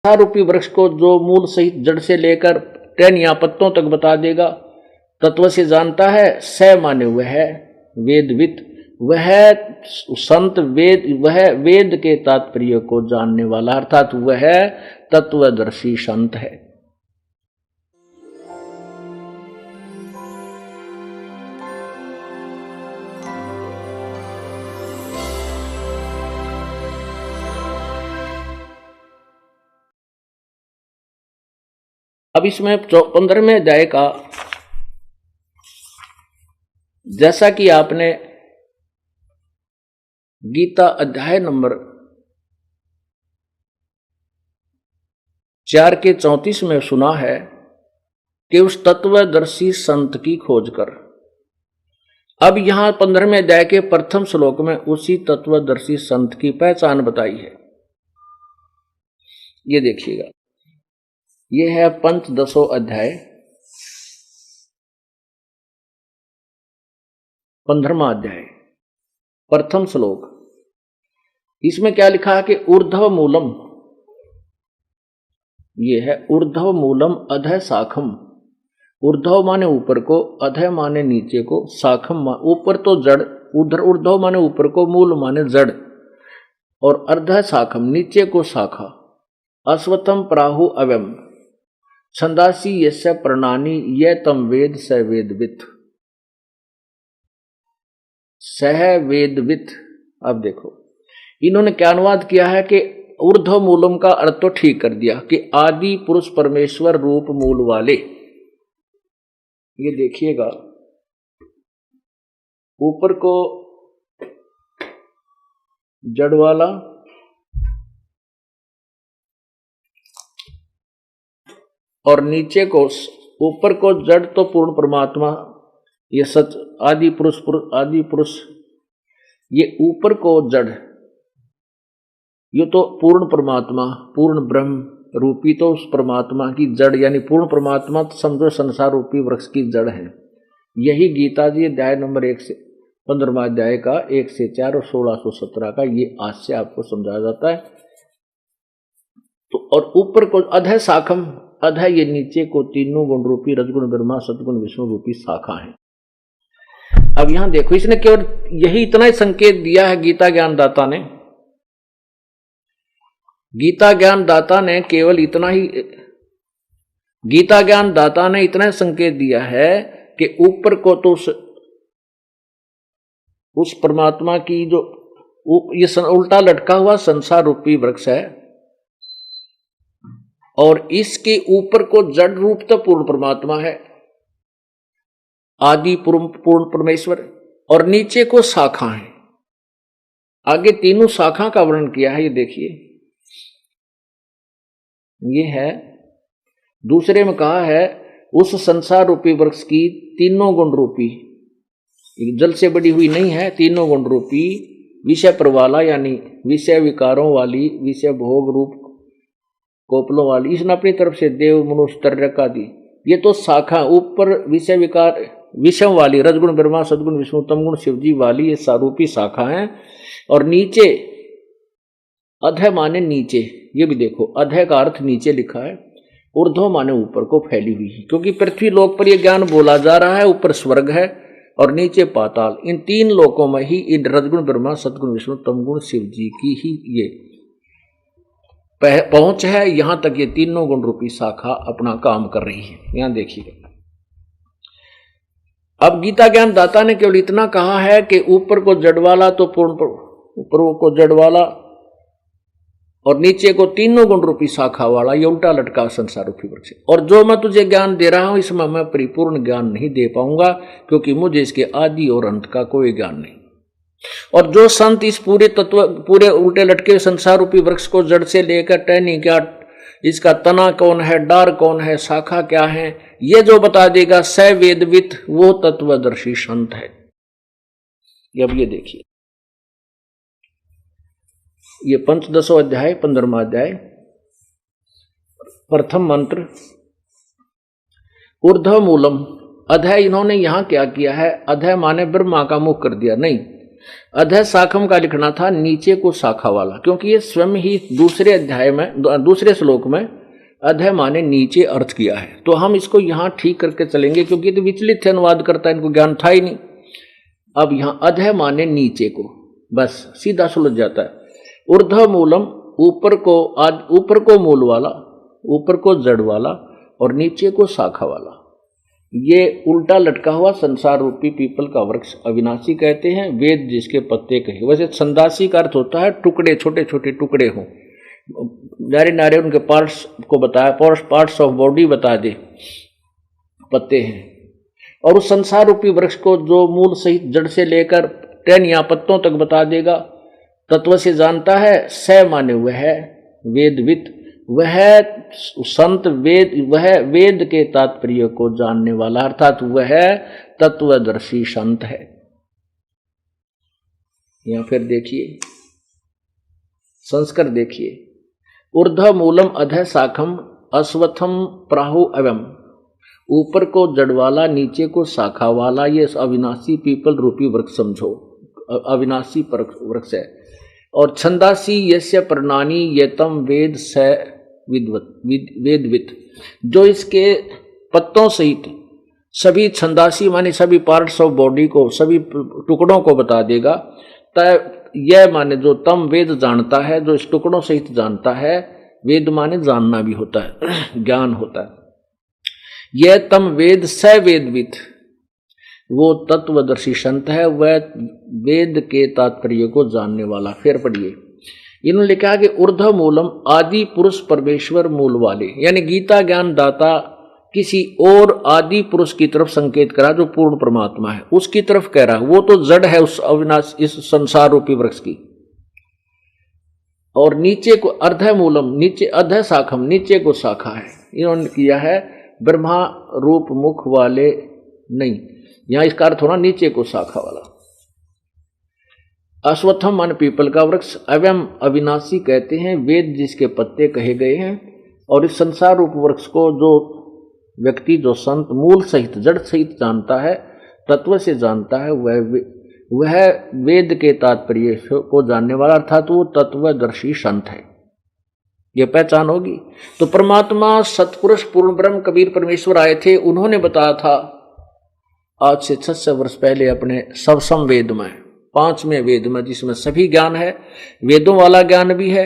रूपी वृक्ष को जो मूल सहित जड़ से लेकर टहनी या पत्तों तक बता देगा, तत्व से जानता है। स माने वह है वेदवित, वह संत वेद, वह वेद के तात्पर्य को जानने वाला, अर्थात वह तत्वदर्शी संत है। अब इसमें 15वें अध्याय का, जैसा कि आपने गीता अध्याय नंबर 4 के 34 में सुना है कि उस तत्वदर्शी संत की खोज कर। अब यहां 15वें अध्याय के प्रथम श्लोक में उसी तत्वदर्शी संत की पहचान बताई है। ये देखिएगा, ये है पंचदशो अध्याय 15वां अध्याय प्रथम श्लोक। इसमें क्या लिखा है कि ऊर्ध्व मूलम, ये है ऊर्ध्व मूलम अधः शाखम। ऊर्ध्व माने ऊपर को, अधः माने नीचे को, शाखम ऊपर तो जड़, उधर ऊर्ध्व माने ऊपर को, मूल माने जड़, और अर्धः शाखम नीचे को शाखा। अश्वत्थम प्राहु अवयम छंदासी यस्य प्रणानी ये तम वेद स वेदवित, सह वेदवित। अब देखो इन्होंने क्या अनुवाद किया है कि ऊर्ध्व मूलम का अर्थ तो ठीक कर दिया कि आदि पुरुष परमेश्वर रूप मूल वाले। ये देखिएगा, ऊपर को जड़ वाला, और नीचे को, ऊपर को जड़ तो पूर्ण परमात्मा, ये सच आदि पुरुष, आदि पुरुष, ये ऊपर को जड़, ये तो पूर्ण परमात्मा, पूर्ण ब्रह्म रूपी तो उस परमात्मा की जड़, यानी पूर्ण परमात्मा तो समझो संसार रूपी वृक्ष की जड़ है। यही गीता जी अध्याय नंबर 1 से 15वां अध्याय का 1 से 4 और 1617 का ये आज से आपको समझाया जाता है। तो और ऊपर को अधः शाखम, अधः ये नीचे को तीनों गुण रूपी रजगुण ब्रह्मा सतगुण विष्णु रूपी शाखा है। अब यहां देखो, इसने केवल यही इतना ही संकेत दिया है गीता ज्ञानदाता ने। गीता ज्ञानदाता ने केवल इतना ही, गीता ज्ञानदाता ने इतना संकेत दिया है कि ऊपर को तो उस परमात्मा की जो ये उल्टा लटका हुआ संसार रूपी वृक्ष है, और इसके ऊपर को जड़ रूप तो पूर्ण परमात्मा है, आदि पूर्ण परमेश्वर, और नीचे को शाखा है। आगे तीनों शाखा का वर्णन किया है। ये देखिए, ये है दूसरे में कहा है उस संसार रूपी वृक्ष की तीनों गुण रूपी, जल से बड़ी हुई नहीं है, तीनों गुण रूपी विषय प्रवाला, यानी विषय विकारों वाली, विषय भोग रूप कोपलों वाली, इसने अपनी तरफ से देव मनुष्य तर्रक आदि, ये तो शाखा ऊपर विषय विकार विषम वाली रजगुण ब्रह्मा सदगुण विष्णु तमगुण शिवजी वाली, ये सारूपी शाखा है। और नीचे अधः माने नीचे, ये भी देखो अधः का अर्थ नीचे लिखा है, ऊर्ध्व माने ऊपर को फैली हुई है, क्योंकि पृथ्वी लोक पर यह ज्ञान बोला जा रहा है। ऊपर स्वर्ग है और नीचे पाताल, इन तीन लोकों में ही इन रजगुण ब्रह्मा सदगुण विष्णु तमगुण शिवजी की ही ये पहुंच है। यहां तक ये तीनों गुण रूपी शाखा अपना काम कर रही है। यहां देखिए, अब गीता ज्ञान दाता ने केवल इतना कहा है कि ऊपर को जड़ वाला तो पूर्ण, ऊपर को जड़ वाला और नीचे को तीनों गुण रूपी शाखा वाला, ये उल्टा लटका संसार रूपी वृक्ष। और जो मैं तुझे ज्ञान दे रहा हूं इसमें मैं परिपूर्ण ज्ञान नहीं दे पाऊंगा, क्योंकि मुझे इसके आदि और अंत का कोई ज्ञान नहीं। और जो संत इस पूरे तत्व, पूरे उल्टे लटके संसार रूपी वृक्ष को जड़ से लेकर टहनी क्या, इसका तना कौन है, डार कौन है, शाखा क्या है, ये जो बता देगा स वेदवित, वो तत्वदर्शी संत है। अब ये देखिए, ये पंचदशो अध्याय 15वां अध्याय प्रथम मंत्र, ऊर्ध्व मूलम अधः। इन्होंने यहां क्या किया है, अधः माने ब्रह्मा का मुख कर दिया, नहीं, अधः शाखम का लिखना था नीचे को शाखा वाला, क्योंकि ये स्वयं ही दूसरे अध्याय में दूसरे श्लोक में अधः माने नीचे अर्थ किया है। तो हम इसको यहाँ ठीक करके चलेंगे, क्योंकि ये तो विचलित है, अनुवाद करता है, इनको ज्ञान था ही नहीं। अब यहाँ अधः माने नीचे को, बस सीधा सुलझ जाता है। ऊर्ध्व मूलम ऊपर को मूल वाला, ऊपर को जड़ वाला और नीचे को शाखा वाला। ये उल्टा लटका हुआ संसार रूपी पीपल का वृक्ष अविनाशी कहते हैं, वेद जिसके पत्ते कहे। वैसे संदासी का अर्थ होता है टुकड़े, छोटे छोटे टुकड़े हों, नारे नारे उनके पार्ट्स को बताया, पार्ट्स ऑफ बॉडी बता दे, पत्ते हैं। और उस संसार रूपी वृक्ष को जो मूल सहित जड़ से लेकर टहन या पत्तों तक बता देगा, तत्व से जानता है। स माने वह है वेदवित, वह संत वेद, वह वेद के तात्पर्य को जानने वाला, अर्थात वह तत्वदर्शी संत है। या फिर देखिए संस्कार देखिए, ऊर्ध्व मूलम अधः शाखम अश्वत्थम प्राहु एवं, ऊपर को जड़ वाला नीचे को शाखा वाला, ये अविनाशी पीपल रूपी वृक्ष समझो, अविनाशी वृक्ष है। और छंदासी यस्य प्रणानी येतम वेद स वेदवित, जो इसके पत्तों सहित सभी छंदासी माने सभी पार्ट्स ऑफ बॉडी को, सभी टुकड़ों को बता देगा। तय यह माने जो तम वेद जानता है, जो इस टुकड़ों सहित जानता है। वेद माने जानना भी होता है, ज्ञान होता है। यह तम वेद स वेदवित, वो तत्वदर्शी संत है, वह वेद के तात्पर्य को जानने वाला। फिर पढ़िए, इन्होंने लिखा कि ऊर्ध्व मूलम आदि पुरुष परमेश्वर मूल वाले, यानी गीता ज्ञान दाता किसी और आदि पुरुष की तरफ संकेत करा जो पूर्ण परमात्मा है, उसकी तरफ कह रहा है। वो तो जड़ है उस अविनाश, इस संसार रूपी वृक्ष की। और नीचे को अर्ध मूलम, नीचे अध शाखम, नीचे को शाखा है। इन्होंने किया है ब्रह्मा रूप मुख वाले नहीं, यहां इसका अर्थ होना नीचे को शाखा वाला। अश्वत्थम मान पीपल का वृक्ष, एवं अविनाशी कहते हैं वेद जिसके पत्ते कहे गए हैं। और इस संसार रूप वृक्ष को जो व्यक्ति, जो संत मूल सहित जड़ सहित जानता है, तत्व से जानता है, वह वेद के तात्पर्य को जानने वाला, अर्थात वो तत्वदर्शी संत है। यह पहचान होगी। तो परमात्मा सतपुरुष पूर्ण ब्रह्म कबीर परमेश्वर आए थे, उन्होंने बताया था आज से 600 वर्ष पहले अपने सबसम वेद में, 5वें वेद में, जिसमें सभी ज्ञान है, वेदों वाला ज्ञान भी है,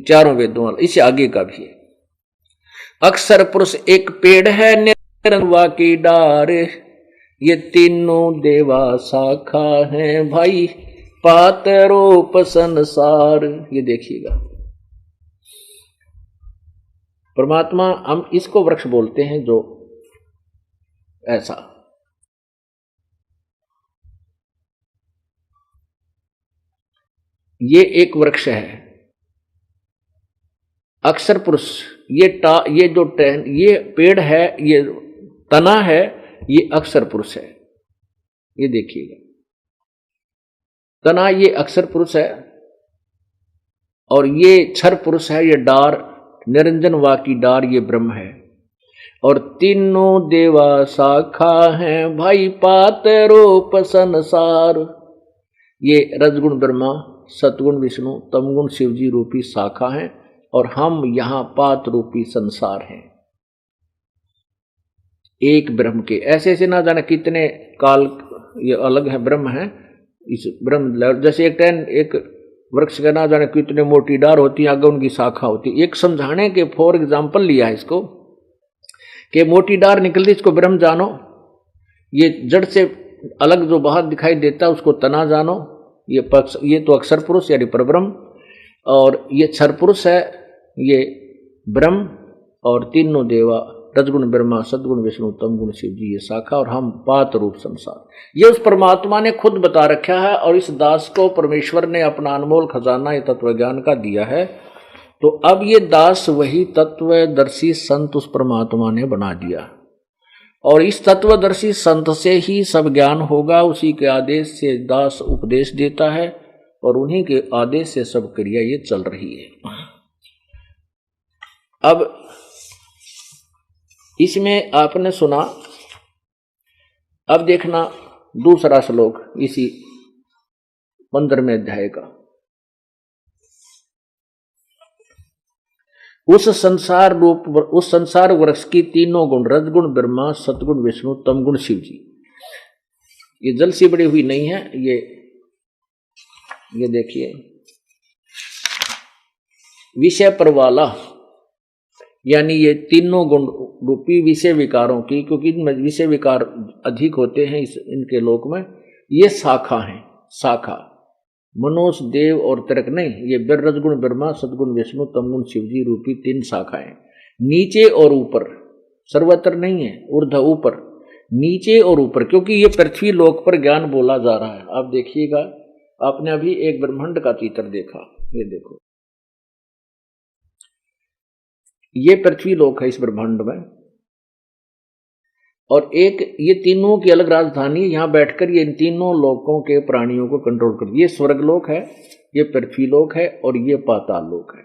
चारों वेदों वाला, इससे आगे का भी है। अक्षर पुरुष एक पेड़ है, निरंवा की डार, ये तीनों देवा शाखा है भाई, पातरोप संसार। ये देखिएगा, परमात्मा, हम इसको वृक्ष बोलते हैं जो ऐसा। ये एक वृक्ष है अक्षर पुरुष, ये जो ये पेड़ है, ये तना है, ये अक्षर पुरुष है। ये देखिएगा, तना ये अक्षर पुरुष है, और ये क्षर पुरुष है, ये डार निरंजन वा की डार, ये ब्रह्म है। और तीनों देवा शाखा हैं भाई, पातरोप संसार। ये रजगुण ब्रह्मा, सतगुण विष्णु, तमगुण शिवजी रूपी शाखा हैं, और हम यहां पात रूपी संसार हैं। एक ब्रह्म के ऐसे ऐसे ना जाने कितने काल ये अलग है, ब्रह्म है। इस ब्रह्म जैसे एक वृक्ष का ना जाने कितने मोटी डार होती है, आगे उनकी शाखा होती है। एक समझाने के फॉर एग्जाम्पल लिया है इसको कि मोटी डार निकलती, इसको ब्रह्म जानो। ये जड़ से अलग जो बाहर दिखाई देता है उसको तना जानो। ये तो अक्षर पुरुष यानी परब्रह्म, और ये क्षर पुरुष है, ये ब्रह्म, और तीनों देवा रजगुण ब्रह्मा, सदगुण विष्णु, तमगुण शिव जी, ये शाखा, और हम पात रूप संसार। ये उस परमात्मा ने खुद बता रखा है, और इस दास को परमेश्वर ने अपना अनमोल खजाना ये तत्व ज्ञान का दिया है। तो अब ये दास वही तत्वदर्शी संत उस परमात्मा ने बना दिया, और इस तत्वदर्शी संत से ही सब ज्ञान होगा। उसी के आदेश से दास उपदेश देता है, और उन्हीं के आदेश से सब क्रिया ये चल रही है। अब इसमें आपने सुना, अब देखना दूसरा श्लोक इसी 15वें अध्याय का। उस संसार वृक्ष की तीनों गुण, रजगुण ब्रह्मा, सतगुण विष्णु, तमगुण शिव जी। ये जल से बड़ी हुई नहीं है, ये देखिए विषय पर वाला, यानी ये तीनों गुण रूपी विषय विकारों की, क्योंकि इनमें विषय विकार अधिक होते हैं इनके लोक में, ये शाखा है। शाखा मनुष्य, देव और तरक नहीं, ये रजगुण ब्रह्मा, सदगुण विष्णु, तमगुण शिवजी रूपी 3 शाखाएं। नीचे और ऊपर, सर्वत्र नहीं है, ऊर्ध्व ऊपर, नीचे और ऊपर, क्योंकि ये पृथ्वी लोक पर ज्ञान बोला जा रहा है। आप देखिएगा, आपने अभी एक ब्रह्मांड का चित्र देखा, ये देखो, ये पृथ्वी लोक है इस ब्रह्मांड में, और एक ये तीनों की अलग राजधानी, यहां बैठकर ये इन तीनों लोकों के प्राणियों को कंट्रोल कर, ये स्वर्ग लोक है, ये पृथ्वी लोक है और ये पाताल लोक है।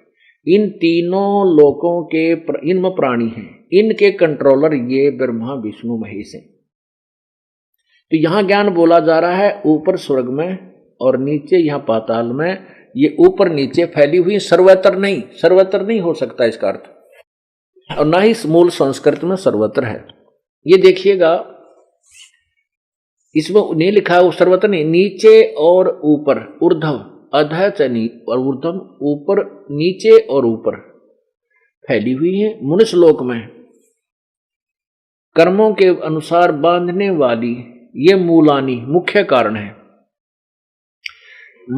इन तीनों लोकों के इनमें प्राणी हैं, इनके कंट्रोलर ये ब्रह्मा विष्णु महेश हैं। तो यहां ज्ञान बोला जा रहा है ऊपर स्वर्ग में और नीचे यहां पाताल में। ये ऊपर नीचे फैली हुई, सर्वत्र नहीं हो सकता इसका अर्थ, और ना ही मूल संस्कृत में सर्वत्र है। ये देखिएगा, इसमें नहीं लिखा है सर्वत्र नहीं, नीचे और ऊपर, ऊर्ध्व अधः च और ऊर्ध्व, ऊपर नीचे और ऊपर फैली हुई है। मनुष्य लोक में कर्मों के अनुसार बांधने वाली ये मूलानी मुख्य कारण है।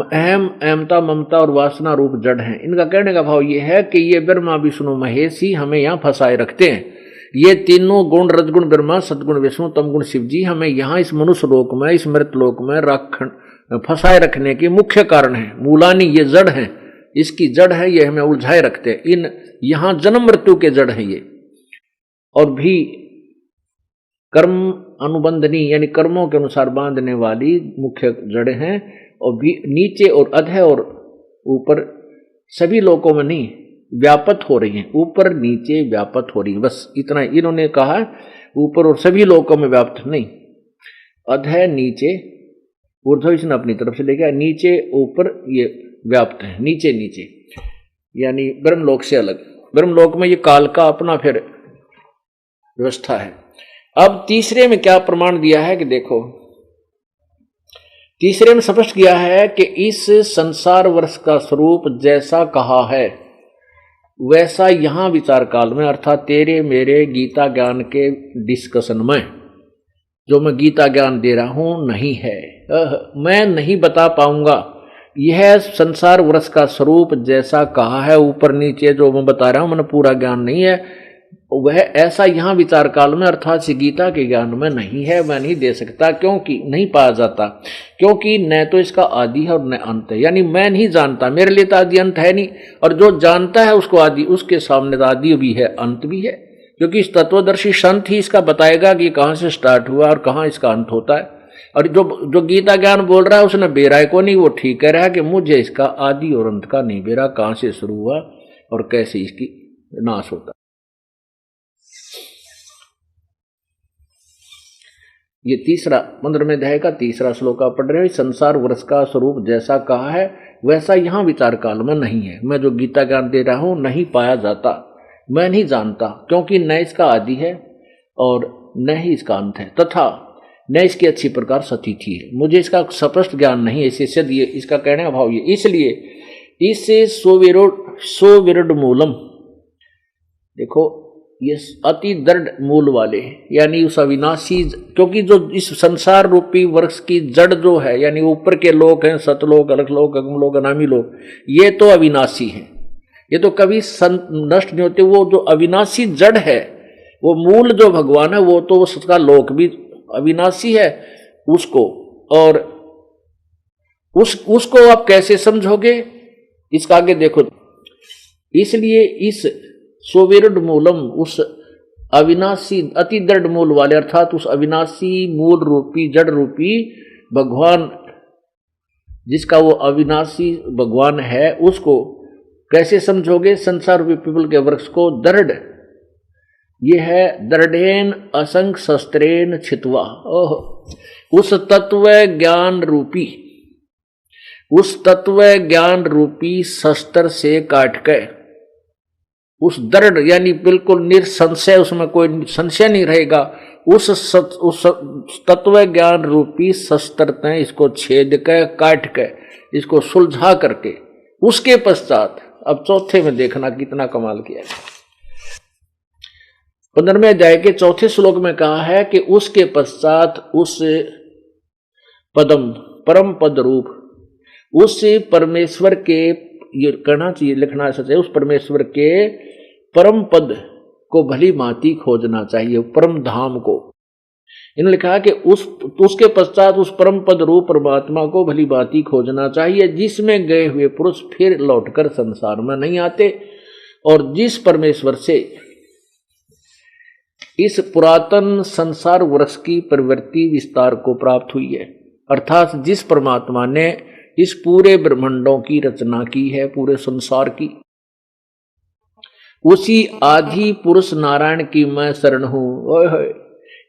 अहम, अहमता, ममता और वासना रूप जड़ हैं। इनका कहने का भाव ये है कि ये ब्रह्मा विष्णु महेश ही हमें यहाँ फंसाए रखते हैं। ये तीनों गुण, रजगुण ब्रह्मा, सदगुण विष्णु, तमगुण शिव जी, हमें यहाँ इस मनुष्य लोक में, इस मृत लोक में फंसाए रखने के मुख्य कारण है। मूलानी ये जड़ है, इसकी जड़ है, ये हमें उलझाए रखते हैं। इन यहाँ जन्म मृत्यु के जड़ है ये, और भी कर्म अनुबंधनी, यानी कर्मों के अनुसार बांधने वाली मुख्य जड़ें हैं। और भी नीचे और अधः और ऊपर सभी लोकों में नहीं व्यापत हो रही हैं, ऊपर नीचे व्यापत हो रही है, बस इतना इन्होंने कहा। ऊपर और सभी लोकों में व्याप्त नहीं, अधः नीचे, ऊर्ध्व इसने अपनी तरफ से लेके, नीचे ऊपर ये व्याप्त है, नीचे नीचे, यानी ब्रह्मलोक से अलग। ब्रह्मलोक में ये काल का अपना फिर व्यवस्था है। अब तीसरे में क्या प्रमाण दिया है कि देखो, तीसरे में स्पष्ट किया है कि इस संसार वर्ष का स्वरूप जैसा कहा है वैसा यहां विचार काल में, अर्थात तेरे मेरे गीता ज्ञान के डिस्कशन में जो मैं गीता ज्ञान दे रहा हूं नहीं है। मैं नहीं बता पाऊंगा यह संसार वर्ष का स्वरूप जैसा कहा है ऊपर नीचे जो मैं बता रहा हूं, मैंने पूरा ज्ञान नहीं है, वह ऐसा यहां विचार काल में अर्थात गीता के ज्ञान में नहीं है। मैं नहीं दे सकता, क्योंकि नहीं पाया जाता, क्योंकि न तो इसका आदि है और न अंत है। यानी मैं नहीं जानता, मेरे लिए तो आदि अंत है नहीं, और जो जानता है उसको आदि, उसके सामने तो आदि भी है अंत भी है, क्योंकि इस तत्वदर्शी संत ही इसका बताएगा कि कहां से स्टार्ट हुआ और कहां इसका अंत होता है। और जो गीता ज्ञान बोल रहा है उसने बेराय को नहीं, वो ठीक कह रहा है कि मुझे इसका आदि और अंत का नहीं बेरा, कहां से शुरू हुआ और कैसे इसकी नाश होता। ये तीसरा 15वें अध्याय का तीसरा श्लोक आप पढ़ रहे हो। संसार वर्ष का स्वरूप जैसा कहा है वैसा यहां विचार काल में नहीं है। मैं जो गीता ज्ञान दे रहा हूं नहीं पाया जाता, मैं नहीं जानता, क्योंकि न इसका आदि है और न ही इसका अंत है, तथा न इसकी अच्छी प्रकार सतिथि है। मुझे इसका स्पष्ट ज्ञान नहीं है, इससे सिद्ध ये इसका कहने का भाव ये, इसलिए इससे सोविरुड मूलम, देखो ये अति दृढ़ मूल वाले, यानी उस अविनाशी, क्योंकि जो इस संसार रूपी वृक्ष की जड़ जो है, यानी ऊपर के लोक हैं, सतलोक, अलखलोक, अगमलोक, अनामी लोक, ये तो अविनाशी हैं, ये तो कभी नष्ट नहीं होते। वो जो अविनाशी जड़ है, वो मूल जो भगवान है, वो तो उसका लोक भी अविनाशी है उसको, और उसको आप कैसे समझोगे इसका आगे देखो। इसलिए इस सोविरुड मूलम, उस अविनाशी अति दृढ़ मूल वाले, अर्थात उस अविनाशी मूल रूपी जड़ रूपी भगवान, जिसका वो अविनाशी भगवान है, उसको कैसे समझोगे? संसार रूपी पीपल के वृक्ष को दृढ़, ये है दृढ़ेन असंख्य शस्त्रेन छित्वा, उस तत्व ज्ञान रूपी, उस तत्व ज्ञान रूपी शस्त्र से काट के, उस दृढ़ यानी बिल्कुल निसंशय, उसमें कोई संशय नहीं रहेगा, उस तत्व ज्ञान रूपी शस्त्र ने इसको छेद के काट के इसको सुलझा करके, उसके पश्चात अब चौथे में देखना कितना कमाल किया है। 15वें अध्याय के चौथे श्लोक में कहा है कि उसके पश्चात उस पदम परम पद रूप, उस परमेश्वर के, ये कहना चाहिए लिखना सच है, उस परमेश्वर के परम पद को भली भांति खोजना चाहिए, परम धाम को। इन्होंने लिखा कि उसके पश्चात उस परम पद रूप परमात्मा को भली भांति खोजना चाहिए, जिसमें गए हुए पुरुष फिर लौटकर संसार में नहीं आते, और जिस परमेश्वर से इस पुरातन संसार वृक्ष की प्रवृत्ति विस्तार को प्राप्त हुई है, अर्थात जिस परमात्मा ने इस पूरे ब्रह्मांडों की रचना की है, पूरे संसार की, उसी आदि पुरुष नारायण की मैं शरण हूं।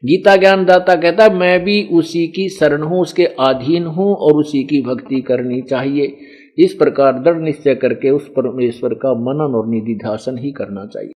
गीता ज्ञान दाता कहता है मैं भी उसी की शरण हूं, उसके अधीन हूं और उसी की भक्ति करनी चाहिए। इस प्रकार दृढ़ निश्चय करके उस परमेश्वर का मनन और निधिध्यासन ही करना चाहिए।